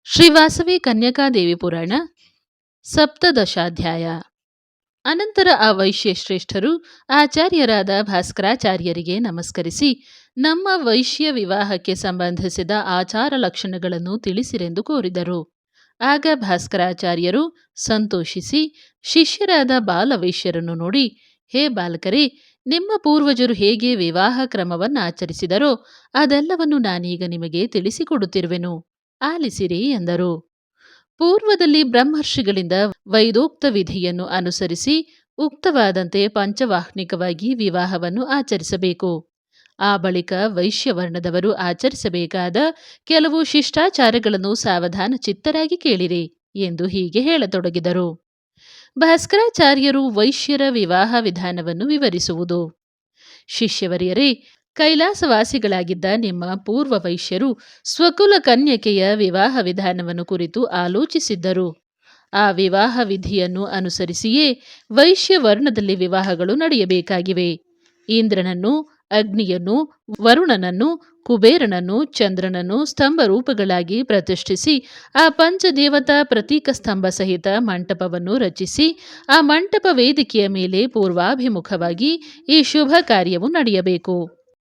ಶ್ರೀ ವಾಸವಿ ಕನ್ಯಕಾದೇವಿ ಪುರಾಣ ಸಪ್ತದಶಾಧ್ಯಾಯ. ಅನಂತರ ಆ ವೈಶ್ಯ ಶ್ರೇಷ್ಠರು ಆಚಾರ್ಯರಾದ ಭಾಸ್ಕರಾಚಾರ್ಯರಿಗೆ ನಮಸ್ಕರಿಸಿ ನಮ್ಮ ವೈಶ್ಯ ವಿವಾಹಕ್ಕೆ ಸಂಬಂಧಿಸಿದ ಆಚಾರ ಲಕ್ಷಣಗಳನ್ನು ತಿಳಿಸಿರೆಂದು ಕೋರಿದರು. ಆಗ ಭಾಸ್ಕರಾಚಾರ್ಯರು ಸಂತೋಷಿಸಿ ಶಿಷ್ಯರಾದ ಬಾಲವೈಶ್ಯರನ್ನು ನೋಡಿ, ಹೇ ಬಾಲಕರೇ, ನಿಮ್ಮ ಪೂರ್ವಜರು ಹೇಗೆ ವಿವಾಹ ಕ್ರಮವನ್ನು ಆಚರಿಸಿದರೋ ಅದೆಲ್ಲವನ್ನು ನಾನೀಗ ನಿಮಗೆ ತಿಳಿಸಿಕೊಡುತ್ತಿರುವೆನು, ಆಲಿಸಿರಿ ಎಂದರು. ಪೂರ್ವದಲ್ಲಿ ಬ್ರಹ್ಮರ್ಷಿಗಳಿಂದ ವೈದೋಕ್ತ ವಿಧಿಯನ್ನು ಅನುಸರಿಸಿ ಉಕ್ತವಾದಂತೆ ಪಂಚವಾಹ್ನಿಕವಾಗಿ ವಿವಾಹವನ್ನು ಆಚರಿಸಬೇಕು. ಆ ಬಳಿಕ ವೈಶ್ಯವರ್ಣದವರು ಆಚರಿಸಬೇಕಾದ ಕೆಲವು ಶಿಷ್ಟಾಚಾರಗಳನ್ನು ಸಾವಧಾನ ಚಿತ್ತರಾಗಿ ಕೇಳಿರಿ ಎಂದು ಹೀಗೆ ಹೇಳತೊಡಗಿದರು. ಭಾಸ್ಕರಾಚಾರ್ಯರು ವೈಶ್ಯರ ವಿವಾಹ ವಿಧಾನವನ್ನು ವಿವರಿಸುವುದು. ಶಿಷ್ಯವರಿಯರೇ, ಕೈಲಾಸವಾಸಿಗಳಾಗಿದ್ದ ನಿಮ್ಮ ಪೂರ್ವ ವೈಶ್ಯರು ಸ್ವಕುಲ ಕನ್ಯಕೆಯ ವಿವಾಹ ವಿಧಾನವನ್ನು ಕುರಿತು ಆಲೋಚಿಸಿದ್ದರು. ಆ ವಿವಾಹ ವಿಧಿಯನ್ನು ಅನುಸರಿಸಿಯೇ ವೈಶ್ಯ ವರ್ಣದಲ್ಲಿ ವಿವಾಹಗಳು ನಡೆಯಬೇಕಾಗಿವೆ. ಇಂದ್ರನನ್ನು, ಅಗ್ನಿಯನ್ನು, ವರುಣನನ್ನು, ಕುಬೇರನನ್ನು, ಚಂದ್ರನನ್ನು ಸ್ತಂಭ ರೂಪಗಳಾಗಿ ಪ್ರತಿಷ್ಠಿಸಿ ಆ ಪಂಚದೇವತಾ ಪ್ರತೀಕ ಸ್ತಂಭ ಸಹಿತ ಮಂಟಪವನ್ನು ರಚಿಸಿ ಆ ಮಂಟಪ ವೇದಿಕೆಯ ಮೇಲೆ ಪೂರ್ವಾಭಿಮುಖವಾಗಿ ಈ ಶುಭ ಕಾರ್ಯವು ನಡೆಯಬೇಕು.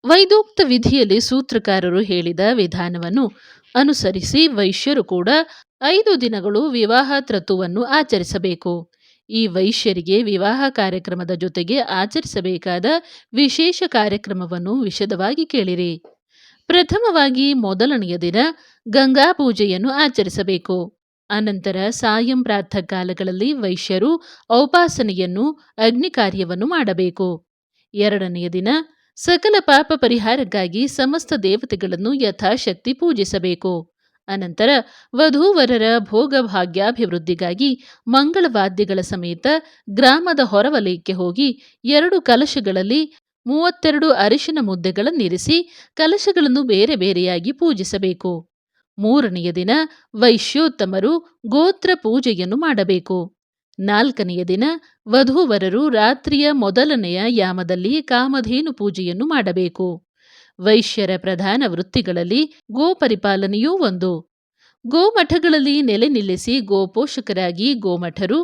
ವೈದೋಕ್ತ ವಿಧಿಯಲ್ಲಿ ಸೂತ್ರಕಾರರು ಹೇಳಿದ ವಿಧಾನವನ್ನು ಅನುಸರಿಸಿ ವೈಶ್ಯರು ಕೂಡ 5 ದಿನಗಳು ವಿವಾಹ ತ್ರತುವನ್ನು ಆಚರಿಸಬೇಕು. ಈ ವೈಶ್ಯರಿಗೆ ವಿವಾಹ ಕಾರ್ಯಕ್ರಮದ ಜೊತೆಗೆ ಆಚರಿಸಬೇಕಾದ ವಿಶೇಷ ಕಾರ್ಯಕ್ರಮವನ್ನು ವಿಶದವಾಗಿ ಕೇಳಿರಿ. ಪ್ರಥಮವಾಗಿ ಮೊದಲನೆಯ ದಿನ ಗಂಗಾ ಪೂಜೆಯನ್ನು ಆಚರಿಸಬೇಕು. ಅನಂತರ ಸಾಯಂ ಪ್ರಾತಃ ಕಾಲಗಳಲ್ಲಿ ವೈಶ್ಯರು ಔಪಾಸನೆಯನ್ನು, ಅಗ್ನಿ ಕಾರ್ಯವನ್ನು ಮಾಡಬೇಕು. ಎರಡನೆಯ ದಿನ ಸಕಲ ಪಾಪ ಪರಿಹಾರಕ್ಕಾಗಿ ಸಮಸ್ತ ದೇವತೆಗಳನ್ನು ಯಥಾಶಕ್ತಿ ಪೂಜಿಸಬೇಕು. ಅನಂತರ ವಧೂವರರ ಭೋಗ ಭಾಗ್ಯಾಭಿವೃದ್ಧಿಗಾಗಿ ಮಂಗಳವಾದ್ಯಗಳ ಸಮೇತ ಗ್ರಾಮದ ಹೊರವಲಯಕ್ಕೆ ಹೋಗಿ 2 ಕಲಶಗಳಲ್ಲಿ 32 ಅರಿಶಿನ ಮುದ್ದೆಗಳನ್ನಿರಿಸಿ ಕಲಶಗಳನ್ನು ಬೇರೆ ಬೇರೆಯಾಗಿ ಪೂಜಿಸಬೇಕು. ಮೂರನೆಯ ದಿನ ವೈಶ್ಯೋತ್ತಮರು ಗೋತ್ರ ಪೂಜೆಯನ್ನು ಮಾಡಬೇಕು. ನಾಲ್ಕನೆಯ ದಿನ ವಧೂವರರು ರಾತ್ರಿಯ ಮೊದಲನೆಯ ಯಾಮದಲ್ಲಿ ಕಾಮಧೇನು ಪೂಜೆಯನ್ನು ಮಾಡಬೇಕು. ವೈಶ್ಯರ ಪ್ರಧಾನ ವೃತ್ತಿಗಳಲ್ಲಿ ಗೋಪರಿಪಾಲನೆಯೂ ಒಂದು. ಗೋಮಠಗಳಲ್ಲಿ ನೆಲೆ ನಿಲ್ಲಿಸಿ ಗೋಪೋಷಕರಾಗಿ ಗೋಮಠರು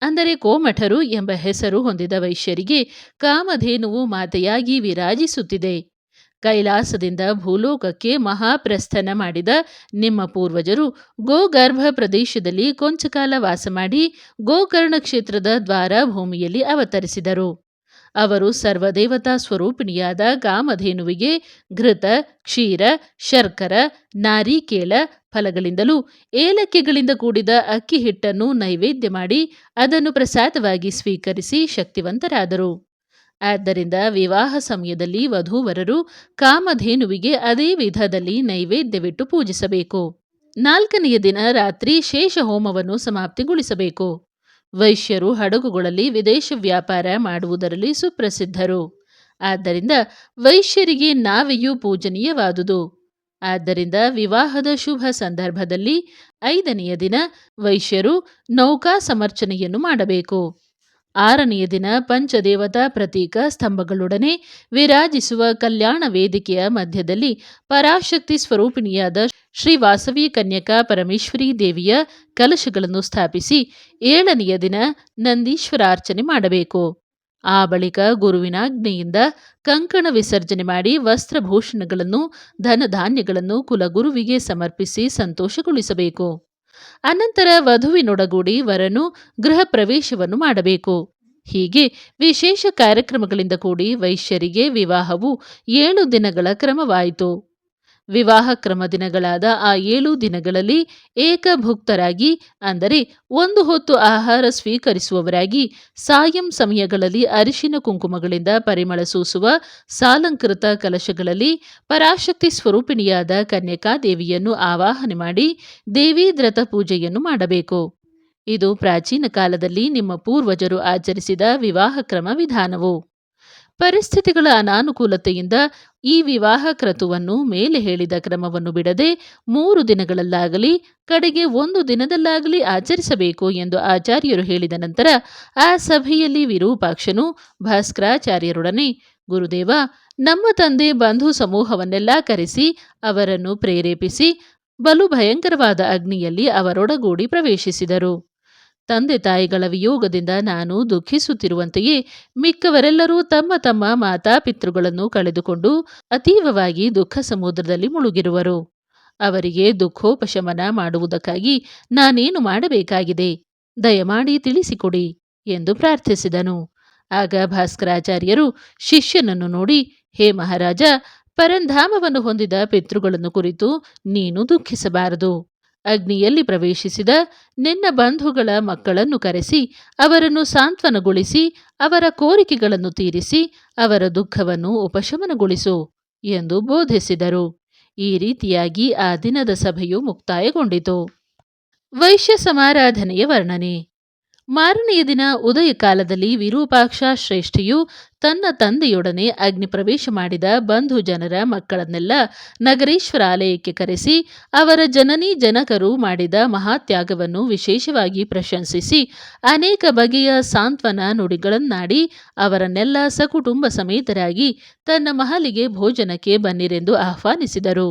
ಅಂದರೆ ಕೋಮಠರು ಎಂಬ ಹೆಸರು ಹೊಂದಿದ ವೈಶ್ಯರಿಗೆ ಕಾಮಧೇನುವು ಮಾತೆಯಾಗಿ ವಿರಾಜಿಸುತ್ತಿದೆ. ಕೈಲಾಸದಿಂದ ಭೂಲೋಕಕ್ಕೆ ಮಹಾಪ್ರಸ್ಥನ ಮಾಡಿದ ನಿಮ್ಮ ಪೂರ್ವಜರು ಗೋಗರ್ಭ ಪ್ರದೇಶದಲ್ಲಿ ಕೊಂಚಕಾಲ ವಾಸ ಮಾಡಿ ಗೋಕರ್ಣ ಕ್ಷೇತ್ರದ ದ್ವಾರ ಭೂಮಿಯಲ್ಲಿ ಅವತರಿಸಿದರು. ಅವರು ಸರ್ವದೇವತಾ ಸ್ವರೂಪಿಣಿಯಾದ ಕಾಮಧೇನುವಿಗೆ ಘೃತ, ಕ್ಷೀರ, ಶರ್ಕರ, ನಾರೀಕೇಳ ಫಲಗಳಿಂದಲೂ ಏಲಕ್ಕಿಗಳಿಂದ ಕೂಡಿದ ಅಕ್ಕಿ ಹಿಟ್ಟನ್ನು ನೈವೇದ್ಯ ಮಾಡಿ ಅದನ್ನು ಪ್ರಸಾದವಾಗಿ ಸ್ವೀಕರಿಸಿ ಶಕ್ತಿವಂತರಾದರು. ಆದ್ದರಿಂದ ವಿವಾಹ ಸಮಯದಲ್ಲಿ ವಧೂವರರು ಕಾಮಧೇನುವಿಗೆ ಅದೇ ವಿಧದಲ್ಲಿ ನೈವೇದ್ಯವಿಟ್ಟು ಪೂಜಿಸಬೇಕು. ನಾಲ್ಕನೆಯ ದಿನ ರಾತ್ರಿ ಶೇಷ ಹೋಮವನ್ನು ಸಮಾಪ್ತಿಗೊಳಿಸಬೇಕು. ವೈಶ್ಯರು ಹಡಗುಗಳಲ್ಲಿ ವಿದೇಶ ವ್ಯಾಪಾರ ಮಾಡುವುದರಲ್ಲಿ ಸುಪ್ರಸಿದ್ಧರು. ಆದ್ದರಿಂದ ವೈಶ್ಯರಿಗೆ ನಾವೆಯೂ ಪೂಜನೀಯವಾದುದು. ಆದ್ದರಿಂದ ವಿವಾಹದ ಶುಭ ಸಂದರ್ಭದಲ್ಲಿ 5ನೆಯ ದಿನ ವೈಶ್ಯರು ನೌಕಾ ಸಮರ್ಚನೆಯನ್ನು ಮಾಡಬೇಕು. 6ನೆಯ ದಿನ ಪಂಚದೇವತಾ ಪ್ರತೀಕ ಸ್ತಂಭಗಳೊಡನೆ ವಿರಾಜಿಸುವ ಕಲ್ಯಾಣ ವೇದಿಕೆಯ ಮಧ್ಯದಲ್ಲಿ ಪರಾಶಕ್ತಿ ಸ್ವರೂಪಿಣಿಯಾದ ಶ್ರೀ ವಾಸವಿ ಕನ್ಯಕಾ ಪರಮೇಶ್ವರಿ ದೇವಿಯ ಕಲಶಗಳನ್ನು ಸ್ಥಾಪಿಸಿ 7ನೆಯ ದಿನ ನಂದೀಶ್ವರಾರ್ಚನೆ ಮಾಡಬೇಕು. ಆ ಬಳಿಕ ಗುರುವಿನಾಜ್ಞೆಯಿಂದ ಕಂಕಣ ವಿಸರ್ಜನೆ ಮಾಡಿ ವಸ್ತ್ರಭೂಷಣಗಳನ್ನು, ಧನಧಾನ್ಯಗಳನ್ನು ಕುಲಗುರುವಿಗೆ ಸಮರ್ಪಿಸಿ ಸಂತೋಷಗೊಳಿಸಬೇಕು. ಅನಂತರ ವಧುವಿನೊಡಗೂಡಿ ವರನು ಗೃಹ ಪ್ರವೇಶವನ್ನು ಮಾಡಬೇಕು. ಹೀಗೆ ವಿಶೇಷ ಕಾರ್ಯಕ್ರಮಗಳಿಂದ ಕೂಡಿ ವೈಶ್ಯರಿಗೆ ವಿವಾಹವು 7 ದಿನಗಳ ಕ್ರಮವಾಯಿತು. ವಿವಾಹ ಕ್ರಮ ದಿನಗಳಾದ ಆ 7 ದಿನಗಳಲ್ಲಿ ಏಕಭುಕ್ತರಾಗಿ ಅಂದರೆ 1 ಹೊತ್ತು ಆಹಾರ ಸ್ವೀಕರಿಸುವವರಾಗಿ ಸಾಯಂ ಸಮಯಗಳಲ್ಲಿ ಅರಿಶಿನ ಕುಂಕುಮಗಳಿಂದ ಪರಿಮಳ ಸೂಸುವ ಸಾಲಂಕೃತ ಕಲಶಗಳಲ್ಲಿ ಪರಾಶಕ್ತಿ ಸ್ವರೂಪಿಣಿಯಾದ ಕನ್ಯಕಾದೇವಿಯನ್ನು ಆವಾಹನೆ ಮಾಡಿ ದೇವೀದ್ರತ ಪೂಜೆಯನ್ನು ಮಾಡಬೇಕು. ಇದು ಪ್ರಾಚೀನ ಕಾಲದಲ್ಲಿ ನಿಮ್ಮ ಪೂರ್ವಜರು ಆಚರಿಸಿದ ವಿವಾಹ ಕ್ರಮ ವಿಧಾನವು. ಪರಿಸ್ಥಿತಿಗಳ ಅನಾನುಕೂಲತೆಯಿಂದ ಈ ವಿವಾಹ ಕ್ರತುವನ್ನು ಮೇಲೆ ಹೇಳಿದ ಕ್ರಮವನ್ನು ಬಿಡದೆ 3 ದಿನಗಳಲ್ಲಾಗಲಿ ಕಡೆಗೆ 1 ದಿನದಲ್ಲಾಗಲಿ ಆಚರಿಸಬೇಕು ಎಂದು ಆಚಾರ್ಯರು ಹೇಳಿದ ನಂತರ ಆ ಸಭೆಯಲ್ಲಿ ವಿರೂಪಾಕ್ಷನು ಭಾಸ್ಕರಾಚಾರ್ಯರೊಡನೆ, ಗುರುದೇವ, ನಮ್ಮ ತಂದೆ ಬಂಧು ಸಮೂಹವನ್ನೆಲ್ಲ ಕರೆಸಿ ಅವರನ್ನು ಪ್ರೇರೇಪಿಸಿ ಬಲು ಭಯಂಕರವಾದ ಅಗ್ನಿಯಲ್ಲಿ ಅವರೊಡಗೂಡಿ ಪ್ರವೇಶಿಸಿದರು. ತಂದೆ ತಾಯಿಗಳ ವಿಯೋಗದಿಂದ ನಾನು ದುಃಖಿಸುತ್ತಿರುವಂತೆಯೇ ಮಿಕ್ಕವರೆಲ್ಲರೂ ತಮ್ಮ ತಮ್ಮ ಮಾತಾಪಿತೃಗಳನ್ನು ಕಳೆದುಕೊಂಡು ಅತೀವವಾಗಿ ದುಃಖ ಸಮುದ್ರದಲ್ಲಿ ಮುಳುಗಿರುವರು. ಅವರಿಗೆ ದುಃಖೋಪಶಮನ ಮಾಡುವುದಕ್ಕಾಗಿ ನಾನೇನು ಮಾಡಬೇಕಾಗಿದೆ, ದಯಮಾಡಿ ತಿಳಿಸಿಕೊಡಿ ಎಂದು ಪ್ರಾರ್ಥಿಸಿದನು. ಆಗ ಭಾಸ್ಕರಾಚಾರ್ಯರು ಶಿಷ್ಯನನ್ನು ನೋಡಿ, ಹೇ ಮಹಾರಾಜ, ಪರಂಧಾಮವನ್ನು ಹೊಂದಿದ ಪಿತೃಗಳನ್ನು ಕುರಿತು ನೀನು ದುಃಖಿಸಬಾರದು. ಅಗ್ನಿಯಲ್ಲಿ ಪ್ರವೇಶಿಸಿದ ನಿನ್ನ ಬಂಧುಗಳ ಮಕ್ಕಳನ್ನು ಕರೆಸಿ ಅವರನ್ನು ಸಾಂತ್ವನಗೊಳಿಸಿ ಅವರ ಕೋರಿಕೆಗಳನ್ನು ತೀರಿಸಿ ಅವರ ದುಃಖವನ್ನು ಉಪಶಮನಗೊಳಿಸು ಎಂದು ಬೋಧಿಸಿದರು. ಈ ರೀತಿಯಾಗಿ ಆ ದಿನದ ಸಭೆಯು ಮುಕ್ತಾಯಗೊಂಡಿತು. ವೈಶ್ಯ ಸಮಾರಾಧನೆಯ ವರ್ಣನೆ. ಮಾರನೆಯ ದಿನ ಉದಯ ಕಾಲದಲ್ಲಿ ವಿರೂಪಾಕ್ಷ ಶ್ರೇಷ್ಠಿಯು ತನ್ನ ತಂದೆಯೊಡನೆ ಅಗ್ನಿ ಪ್ರವೇಶ ಮಾಡಿದ ಬಂಧು ಜನರ ಮಕ್ಕಳನ್ನೆಲ್ಲ ನಗರೇಶ್ವರ ಆಲಯಕ್ಕೆ ಕರೆಸಿ ಅವರ ಜನನೀ ಜನಕರು ಮಾಡಿದ ಮಹಾತ್ಯಾಗವನ್ನು ವಿಶೇಷವಾಗಿ ಪ್ರಶಂಸಿಸಿ ಅನೇಕ ಬಗೆಯ ಸಾಂತ್ವನ ನುಡಿಗಳನ್ನಾಡಿ ಅವರನ್ನೆಲ್ಲ ಸಕುಟುಂಬ ಸಮೇತರಾಗಿ ತನ್ನ ಮಹಲಿಗೆ ಭೋಜನಕ್ಕೆ ಬನ್ನಿರೆಂದು ಆಹ್ವಾನಿಸಿದರು.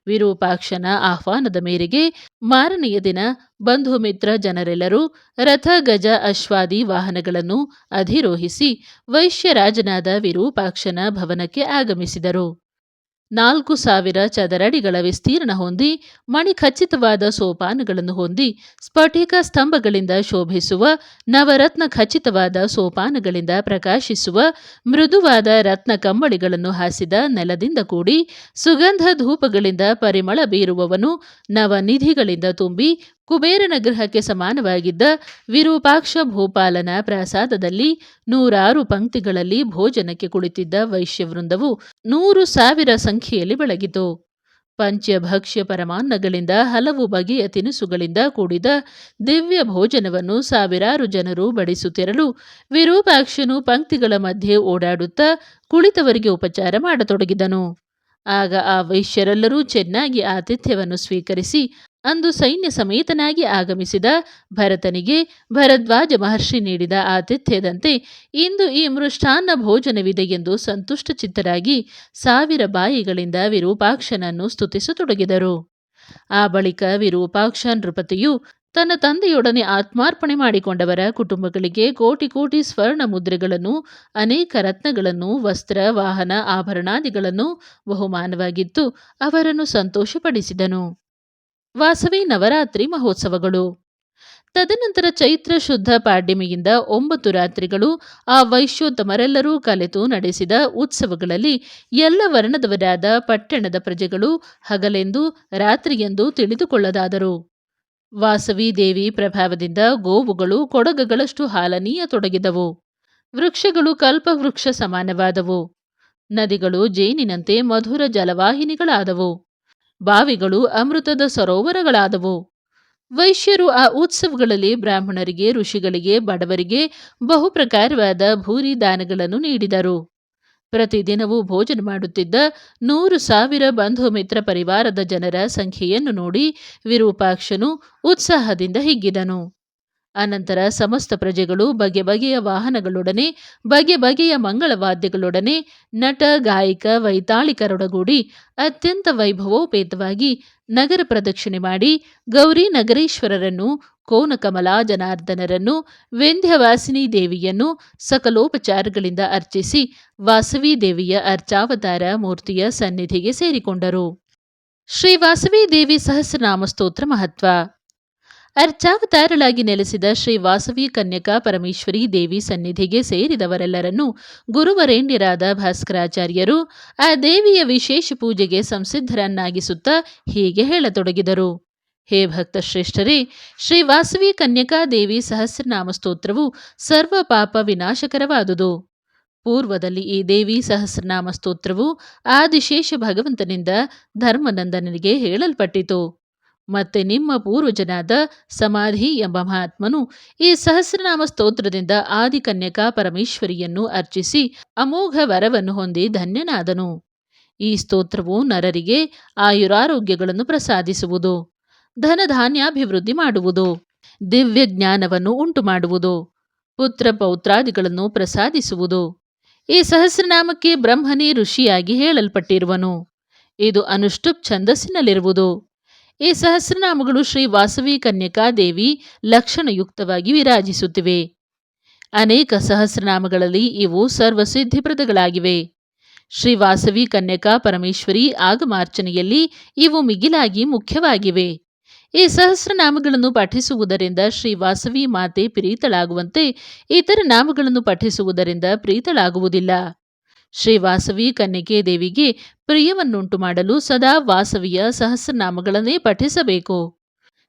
ವಿರೂಪಾಕ್ಷನ ಆಹ್ವಾನದ ಮೇರೆಗೆ ಮಾರನೆಯ ದಿನ ಬಂಧು ಮಿತ್ರ ಜನರೆಲ್ಲರೂ ರಥ ಗಜ ಅಶ್ವಾದಿ ವಾಹನಗಳನ್ನು ಅಧಿರೋಹಿಸಿ ವೈಶ್ಯರಾಜನಾದ ವಿರೂಪಾಕ್ಷನ ಭವನಕ್ಕೆ ಆಗಮಿಸಿದರು. 4,000 ಚದರಡಿಗಳ ವಿಸ್ತೀರ್ಣ ಹೊಂದಿ ಮಣಿಖಚಿತವಾದ ಸೋಪಾನಗಳನ್ನು ಹೊಂದಿ ಸ್ಫಟಿಕ ಸ್ತಂಭಗಳಿಂದ ಶೋಭಿಸುವ ನವರತ್ನ ಖಚಿತವಾದ ಸೋಪಾನಗಳಿಂದ ಪ್ರಕಾಶಿಸುವ ಮೃದುವಾದ ರತ್ನ ಕಂಬಳಿಗಳನ್ನು ಹಾಸಿದ ನೆಲದಿಂದ ಕೂಡಿ ಸುಗಂಧ ಧೂಪಗಳಿಂದ ಪರಿಮಳ ಬೀರುವವನು ನವನಿಧಿಗಳಿಂದ ತುಂಬಿ ಕುಬೇರನ ಗೃಹಕ್ಕೆ ಸಮಾನವಾಗಿದ್ದ ವಿರೂಪಾಕ್ಷ ಭೂಪಾಲನ ಪ್ರಾಸಾದದಲ್ಲಿ 106 ಪಂಕ್ತಿಗಳಲ್ಲಿ ಭೋಜನಕ್ಕೆ ಕುಳಿತಿದ್ದ ವೈಶ್ಯವೃಂದವು 100,000 ಸಂಖ್ಯೆಯಲ್ಲಿ ಬೆಳಗಿತು. ಪಂಚಭಕ್ಷ್ಯ ಪರಮಾನ್ನಗಳಿಂದ ಹಲವು ಬಗೆಯ ತಿನಿಸುಗಳಿಂದ ಕೂಡಿದ ದಿವ್ಯ ಭೋಜನವನ್ನು ಸಾವಿರಾರು ಜನರು ಬಡಿಸುತ್ತಿರಲು ವಿರೂಪಾಕ್ಷನು ಪಂಕ್ತಿಗಳ ಮಧ್ಯೆ ಓಡಾಡುತ್ತಾ ಕುಳಿತವರಿಗೆ ಉಪಚಾರ ಮಾಡತೊಡಗಿದನು. ಆಗ ಆ ವೈಶ್ಯರೆಲ್ಲರೂ ಚೆನ್ನಾಗಿ ಆತಿಥ್ಯವನ್ನು ಸ್ವೀಕರಿಸಿ ಅಂದು ಸೈನ್ಯ ಸಮೇತನಾಗಿ ಆಗಮಿಸಿದ ಭರತನಿಗೆ ಭರದ್ವಾಜ ಮಹರ್ಷಿ ನೀಡಿದ ಆತಿಥ್ಯದಂತೆ ಇಂದು ಈ ಮೃಷ್ಟಾನ್ನ ಭೋಜನವಿದೆ ಎಂದು ಸಂತುಷ್ಟ ಚಿತ್ತರಾಗಿ 1000 ಬಾಯಿಗಳಿಂದ ವಿರೂಪಾಕ್ಷನನ್ನು ಸ್ತುತಿಸತೊಡಗಿದರು. ಆ ಬಳಿಕ ವಿರೂಪಾಕ್ಷ ನೃಪತಿಯು ತನ್ನ ತಂದೆಯೊಡನೆ ಆತ್ಮಾರ್ಪಣೆ ಮಾಡಿಕೊಂಡವರ ಕುಟುಂಬಗಳಿಗೆ ಕೋಟಿ ಕೋಟಿ ಸ್ವರ್ಣ ಮುದ್ರೆಗಳನ್ನು, ಅನೇಕ ರತ್ನಗಳನ್ನು, ವಸ್ತ್ರ ವಾಹನ ಆಭರಣಾದಿಗಳನ್ನು ಬಹುಮಾನವಾಗಿತ್ತು ಅವರನ್ನು ಸಂತೋಷಪಡಿಸಿದನು. ವಾಸವಿ ನವರಾತ್ರಿ ಮಹೋತ್ಸವಗಳು. ತದನಂತರ ಚೈತ್ರ ಶುದ್ಧ ಪಾಡ್ಯಮಿಯಿಂದ 9 ರಾತ್ರಿಗಳು ಆ ವೈಶ್ಯೋತ್ತಮರೆಲ್ಲರೂ ಕಲೆತು ನಡೆಸಿದ ಉತ್ಸವಗಳಲ್ಲಿ ಎಲ್ಲ ವರ್ಣದವರಾದ ಪಟ್ಟಣದ ಪ್ರಜೆಗಳು ಹಗಲೆಂದು ರಾತ್ರಿಯೆಂದು ತಿಳಿದುಕೊಳ್ಳದಾದರು. ವಾಸವಿ ದೇವಿ ಪ್ರಭಾವದಿಂದ ಗೋವುಗಳು ಕೊಡಗಗಳಷ್ಟು ಹಾಲನೀಯತೊಡಗಿದವು. ವೃಕ್ಷಗಳು ಕಲ್ಪವೃಕ್ಷ ಸಮಾನವಾದವು. ನದಿಗಳು ಜೇನಿನಂತೆ ಮಧುರ ಜಲವಾಹಿನಿಗಳಾದವು. ಬಾವಿಗಳು ಅಮೃತದ ಸರೋವರಗಳಾದವು. ವೈಶ್ಯರು ಆ ಉತ್ಸವಗಳಲ್ಲಿ ಬ್ರಾಹ್ಮಣರಿಗೆ, ಋಷಿಗಳಿಗೆ, ಬಡವರಿಗೆ ಬಹುಪ್ರಕಾರವಾದ ಭೂರಿ ದಾನಗಳನ್ನು ನೀಡಿದರು. ಪ್ರತಿದಿನವೂ ಭೋಜನ ಮಾಡುತ್ತಿದ್ದ 100,000 ಬಂಧು ಮಿತ್ರ ಪರಿವಾರದ ಜನರ ಸಂಖ್ಯೆಯನ್ನು ನೋಡಿ ವಿರೂಪಾಕ್ಷನು ಉತ್ಸಾಹದಿಂದ ಹಿಗ್ಗಿದನು. ಅನಂತರ ಸಮಸ್ತ ಪ್ರಜೆಗಳು ಬಗೆ ಬಗೆಯ ವಾಹನಗಳೊಡನೆ ಬಗೆ ಬಗೆಯ ಮಂಗಳವಾದ್ಯಗಳೊಡನೆ ನಟ ಗಾಯಕ ವೈತಾಳಿಕರೊಡಗೂಡಿ ಅತ್ಯಂತ ವೈಭವೋಪೇತವಾಗಿ ನಗರ ಪ್ರದಕ್ಷಿಣೆ ಮಾಡಿ ಗೌರಿ ನಗರೇಶ್ವರರನ್ನು, ಕೋನಕಮಲಾ ಜನಾರ್ದನರನ್ನು, ವಿಂಧ್ಯವಾಸಿನಿ ದೇವಿಯನ್ನು ಸಕಲೋಪಚಾರಗಳಿಂದ ಅರ್ಚಿಸಿ ವಾಸವಿ ದೇವಿಯ ಅರ್ಚಾವತಾರ ಮೂರ್ತಿಯ ಸನ್ನಿಧಿಗೆ ಸೇರಿಕೊಂಡರು. ಶ್ರೀ ವಾಸವಿ ದೇವಿ ಸಹಸ್ರನಾಮ ಸ್ತೋತ್ರ ಮಹತ್ವ. ಅರ್ಚಾವತಾರಳಾಗಿ ನೆಲೆಸಿದ ಶ್ರೀ ವಾಸವಿ ಕನ್ಯಕಾ ಪರಮೇಶ್ವರಿ ದೇವಿ ಸನ್ನಿಧಿಗೆ ಸೇರಿದವರೆಲ್ಲರನ್ನೂ ಗುರುವರೇಣ್ಯರಾದ ಭಾಸ್ಕರಾಚಾರ್ಯರು ಆ ದೇವಿಯ ವಿಶೇಷ ಪೂಜೆಗೆ ಸಂಸಿದ್ಧರನ್ನಾಗಿಸುತ್ತಾ ಹೀಗೆ ಹೇಳತೊಡಗಿದರು. ಹೇ ಭಕ್ತ ಶ್ರೇಷ್ಠರೇ, ಶ್ರೀ ವಾಸವಿ ಕನ್ಯಕಾ ದೇವಿ ಸಹಸ್ರನಾಮ ಸ್ತೋತ್ರವು ಸರ್ವ ಪಾಪ ವಿನಾಶಕರವಾದುದು. ಪೂರ್ವದಲ್ಲಿ ಈ ದೇವಿ ಸಹಸ್ರನಾಮ ಸ್ತೋತ್ರವು ಆದಿಶೇಷ ಭಗವಂತನಿಂದ ಧರ್ಮನಂದನಿಗೆ ಹೇಳಲ್ಪಟ್ಟಿತು. ಮತ್ತೆ ನಿಮ್ಮ ಪೂರ್ವಜನಾದ ಸಮಾಧಿ ಎಂಬ ಮಹಾತ್ಮನು ಈ ಸಹಸ್ರನಾಮ ಸ್ತೋತ್ರದಿಂದ ಆದಿಕನ್ಯಕಾ ಪರಮೇಶ್ವರಿಯನ್ನು ಅರ್ಚಿಸಿ ಅಮೋಘ ವರವನ್ನು ಹೊಂದಿ ಧನ್ಯನಾದನು. ಈ ಸ್ತೋತ್ರವು ನರರಿಗೆ ಆಯುರಾರೋಗ್ಯಗಳನ್ನು ಪ್ರಸಾದಿಸುವುದು, ಧನಧಾನ್ಯಾಭಿವೃದ್ಧಿ ಮಾಡುವುದು, ದಿವ್ಯ ಜ್ಞಾನವನ್ನು ಉಂಟು ಮಾಡುವುದು, ಪುತ್ರ ಪೌತ್ರಾದಿಗಳನ್ನು ಪ್ರಸಾದಿಸುವುದು. ಈ ಸಹಸ್ರನಾಮಕ್ಕೆ ಬ್ರಹ್ಮನೇ ಋಷಿಯಾಗಿ ಹೇಳಲ್ಪಟ್ಟಿರುವನು. ಇದು ಅನುಷ್ಠುಪ್ ಛಂದಸ್ಸಿನಲ್ಲಿರುವುದು. ಈ ಸಹಸ್ರನಾಮಗಳು ಶ್ರೀ ವಾಸವಿ ಕನ್ಯಕಾ ದೇವಿ ಲಕ್ಷಣಯುಕ್ತವಾಗಿ ವಿರಾಜಿಸುತ್ತಿವೆ. ಅನೇಕ ಸಹಸ್ರನಾಮಗಳಲ್ಲಿ ಇವು ಸರ್ವಸಿದ್ಧಿಪ್ರದಗಳಾಗಿವೆ. ಶ್ರೀ ವಾಸವಿ ಕನ್ಯಕಾ ಪರಮೇಶ್ವರಿ ಆಗಮಾರ್ಚನೆಯಲ್ಲಿ ಇವು ಮಿಗಿಲಾಗಿ ಮುಖ್ಯವಾಗಿವೆ. ಈ ಸಹಸ್ರನಾಮಗಳನ್ನು ಪಠಿಸುವುದರಿಂದ ಶ್ರೀ ವಾಸವಿ ಮಾತೆ ಪ್ರೀತಳಾಗುವಂತೆ ಇತರ ನಾಮಗಳನ್ನು ಪಠಿಸುವುದರಿಂದ ಪ್ರೀತಳಾಗುವುದಿಲ್ಲ. ಶ್ರೀ ವಾಸವಿ ಕನ್ಯಕೆ ದೇವಿಗೆ ಪ್ರಿಯವನ್ನುಂಟು ಮಾಡಲು ಸದಾ ವಾಸವಿಯ ಸಹಸ್ರನಾಮಗಳನ್ನೇ ಪಠಿಸಬೇಕು.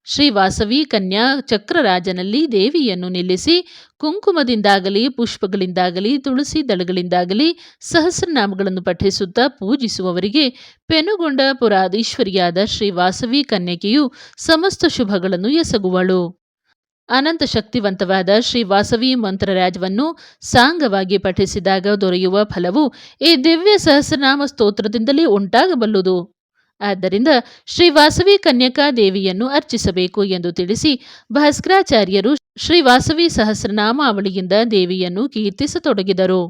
ಶ್ರೀ ವಾಸವಿ ಕನ್ಯಾ ಚಕ್ರರಾಜನಲ್ಲಿ ದೇವಿಯನ್ನು ನಿಲ್ಲಿಸಿ ಕುಂಕುಮದಿಂದಾಗಲಿ ಪುಷ್ಪಗಳಿಂದಾಗಲಿ ತುಳಸಿ ದಳಗಳಿಂದಾಗಲಿ ಸಹಸ್ರನಾಮಗಳನ್ನು ಪಠಿಸುತ್ತಾ ಪೂಜಿಸುವವರಿಗೆ ಪೆನುಗೊಂಡ ಪುರಾಧೀಶ್ವರಿಯಾದ ಶ್ರೀ ವಾಸವಿ ಕನ್ಯಕೆಯು ಸಮಸ್ತ ಶುಭಗಳನ್ನು ಎಸಗುವಳು. ಅನಂತ ಶಕ್ತಿವಂತವಾದ ಶ್ರೀ ವಾಸವಿ ಮಂತ್ರರಾಜವನ್ನು ಸಾಂಗವಾಗಿ ಪಠಿಸಿದಾಗ ದೊರೆಯುವ ಫಲವು ಈ ದಿವ್ಯ ಸಹಸ್ರನಾಮ ಸ್ತೋತ್ರದಿಂದಲೇ ಉಂಟಾಗಬಲ್ಲುದು. ಆದ್ದರಿಂದ ಶ್ರೀ ವಾಸವಿ ಕನ್ಯಕಾ ದೇವಿಯನ್ನು ಅರ್ಚಿಸಬೇಕು ಎಂದು ತಿಳಿಸಿ ಭಾಸ್ಕರಾಚಾರ್ಯರು ಶ್ರೀ ವಾಸವಿ ಸಹಸ್ರನಾಮಾವಳಿಯಿಂದ ದೇವಿಯನ್ನು ಕೀರ್ತಿಸತೊಡಗಿದರು.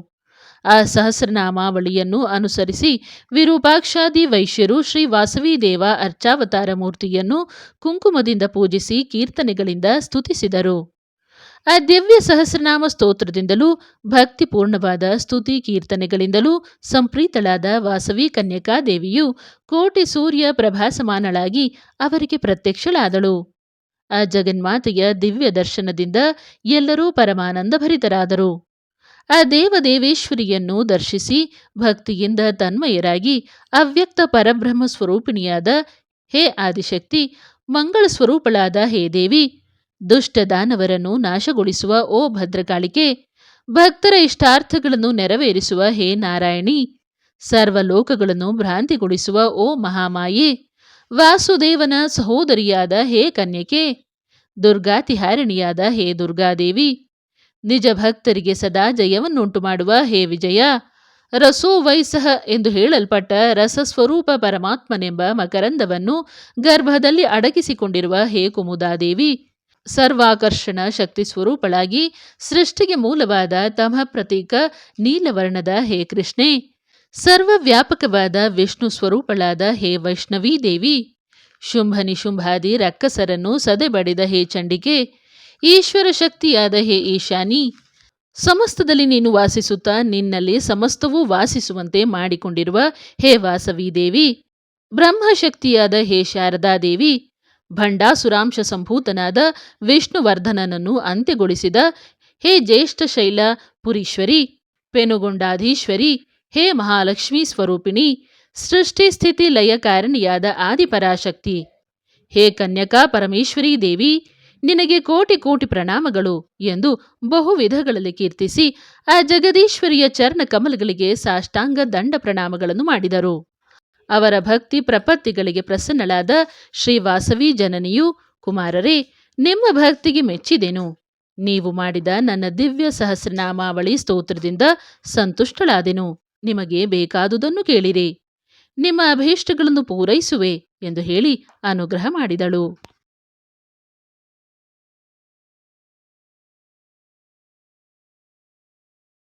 ಆ ಸಹಸ್ರನಾಮಾವಳಿಯನ್ನು ಅನುಸರಿಸಿ ವಿರೂಪಾಕ್ಷಾದಿ ವೈಶ್ಯರು ಶ್ರೀ ವಾಸವಿ ದೇವ ಅರ್ಚಾವತಾರ ಮೂರ್ತಿಯನ್ನು ಕುಂಕುಮದಿಂದ ಪೂಜಿಸಿ ಕೀರ್ತನೆಗಳಿಂದ ಸ್ತುತಿಸಿದರು. ಆ ದಿವ್ಯ ಸಹಸ್ರನಾಮ ಸ್ತೋತ್ರದಿಂದಲೂ ಭಕ್ತಿಪೂರ್ಣವಾದ ಸ್ತುತಿ ಕೀರ್ತನೆಗಳಿಂದಲೂ ಸಂಪ್ರೀತಳಾದ ವಾಸವಿ ಕನ್ಯಕಾ ದೇವಿಯು ಕೋಟಿ ಸೂರ್ಯ ಪ್ರಭಾಸಮಾನಳಾಗಿ ಅವರಿಗೆ ಪ್ರತ್ಯಕ್ಷಳಾದಳು. ಆ ಜಗನ್ಮಾತೆಯ ದಿವ್ಯ ದರ್ಶನದಿಂದ ಎಲ್ಲರೂ ಪರಮಾನಂದ ಭರಿತರಾದರು. ಆ ದೇವದೇವೇಶ್ವರಿಯನ್ನು ದರ್ಶಿಸಿ ಭಕ್ತಿಯಿಂದ ತನ್ಮಯರಾಗಿ ಅವ್ಯಕ್ತ ಪರಬ್ರಹ್ಮ ಸ್ವರೂಪಿಣಿಯಾದ ಹೇ ಆದಿಶಕ್ತಿ, ಮಂಗಳ ಸ್ವರೂಪಳಾದ ಹೇ ದೇವಿ, ದುಷ್ಟ ದಾನವರನ್ನು ನಾಶಗೊಳಿಸುವ ಓ ಭದ್ರಕಾಳಿಕೆ, ಭಕ್ತರ ಇಷ್ಟಾರ್ಥಗಳನ್ನು ನೆರವೇರಿಸುವ ಹೇ ನಾರಾಯಣಿ, ಸರ್ವಲೋಕಗಳನ್ನು ಭ್ರಾಂತಿಗೊಳಿಸುವ ಓ ಮಹಾಮಾಯೆ, ವಾಸುದೇವನ ಸಹೋದರಿಯಾದ ಹೇ ಕನ್ಯಕೆ, ದುರ್ಗಾತಿಹಾರಿಣಿಯಾದ ಹೇ ದುರ್ಗಾದೇವಿ, ನಿಜ ಭಕ್ತರಿಗೆ ಸದಾ ಜಯವನ್ನುಂಟು ಮಾಡುವ ಹೇ ವಿಜಯ, ರಸೋ ವೈಸಹ ಎಂದು ಹೇಳಲ್ಪಟ್ಟ ರಸಸ್ವರೂಪ ಪರಮಾತ್ಮನೆಂಬ ಮಕರಂದವನ್ನು ಗರ್ಭದಲ್ಲಿ ಅಡಗಿಸಿಕೊಂಡಿರುವ ಹೇ ಕುಮುದಾದೇವಿ, ಸರ್ವಾಕರ್ಷಣ ಶಕ್ತಿ ಸ್ವರೂಪಳಾಗಿ ಸೃಷ್ಟಿಗೆ ಮೂಲವಾದ ತಮ ಪ್ರತೀಕ ನೀಲವರ್ಣದ ಹೇ ಕೃಷ್ಣೆ, ಸರ್ವವ್ಯಾಪಕವಾದ ವಿಷ್ಣು ಸ್ವರೂಪಳಾದ ಹೇ ವೈಷ್ಣವೀ ದೇವಿ, ಶುಂಭ ನಿಶುಂಭಾದಿ ರಕ್ಕಸರನ್ನು ಸದೆಬಡಿದ ಹೇ ಚಂಡಿಕೆ, ಈಶ್ವರ ಶಕ್ತಿಯಾದ ಹೇ ಈಶಾನಿ, ಸಮಸ್ತದಲ್ಲಿ ನೀನು ವಾಸಿಸುತ್ತಾ ನಿನ್ನಲ್ಲಿ ಸಮಸ್ತವೂ ವಾಸಿಸುವಂತೆ ಮಾಡಿಕೊಂಡಿರುವ ಹೇ ವಾಸವಿ ದೇವಿ, ಬ್ರಹ್ಮಶಕ್ತಿಯಾದ ಹೇ ಶಾರದಾದೇವಿ, ಭಂಡಾಸುರಾಂಶ ಸಂಭೂತನಾದ ವಿಷ್ಣುವರ್ಧನನನ್ನು ಅಂತ್ಯಗೊಳಿಸಿದ ಹೇ ಜ್ಯೇಷ್ಠ ಶೈಲ ಪುರೀಶ್ವರಿ, ಪೆನುಗೊಂಡಾಧೀಶ್ವರಿ, ಹೇ ಮಹಾಲಕ್ಷ್ಮೀ ಸ್ವರೂಪಿಣಿ, ಸೃಷ್ಟಿ ಸ್ಥಿತಿ ಲಯಕಾರಣಿಯಾದ ಆದಿಪರಾಶಕ್ತಿ, ಹೇ ಕನ್ಯಕಾ ಪರಮೇಶ್ವರಿ ದೇವಿ, ನಿನಗೆ ಕೋಟಿ ಕೋಟಿ ಪ್ರಣಾಮಗಳು ಎಂದು ಬಹುವಿಧಗಳಲ್ಲಿ ಕೀರ್ತಿಸಿ ಆ ಜಗದೀಶ್ವರಿಯ ಚರಣ ಕಮಲಗಳಿಗೆ ಸಾಷ್ಟಾಂಗ ದಂಡ ಪ್ರಣಾಮಗಳನ್ನು ಮಾಡಿದರು. ಅವರ ಭಕ್ತಿ ಪ್ರಪತ್ತಿಗಳಿಗೆ ಪ್ರಸನ್ನಳಾದ ಶ್ರೀ ವಾಸವಿ ಜನನಿಯು, ಕುಮಾರರೇ, ನಿಮ್ಮ ಭಕ್ತಿಗೆ ಮೆಚ್ಚಿದೆನು. ನೀವು ಮಾಡಿದ ನನ್ನ ದಿವ್ಯ ಸಹಸ್ರನಾಮಾವಳಿ ಸ್ತೋತ್ರದಿಂದ ಸಂತುಷ್ಟಳಾದೆನು. ನಿಮಗೆ ಬೇಕಾದುದನ್ನು ಕೇಳಿರಿ, ನಿಮ್ಮ ಅಭೀಷ್ಟಗಳನ್ನು ಪೂರೈಸುವೆ ಎಂದು ಹೇಳಿ ಅನುಗ್ರಹ ಮಾಡಿದಳು.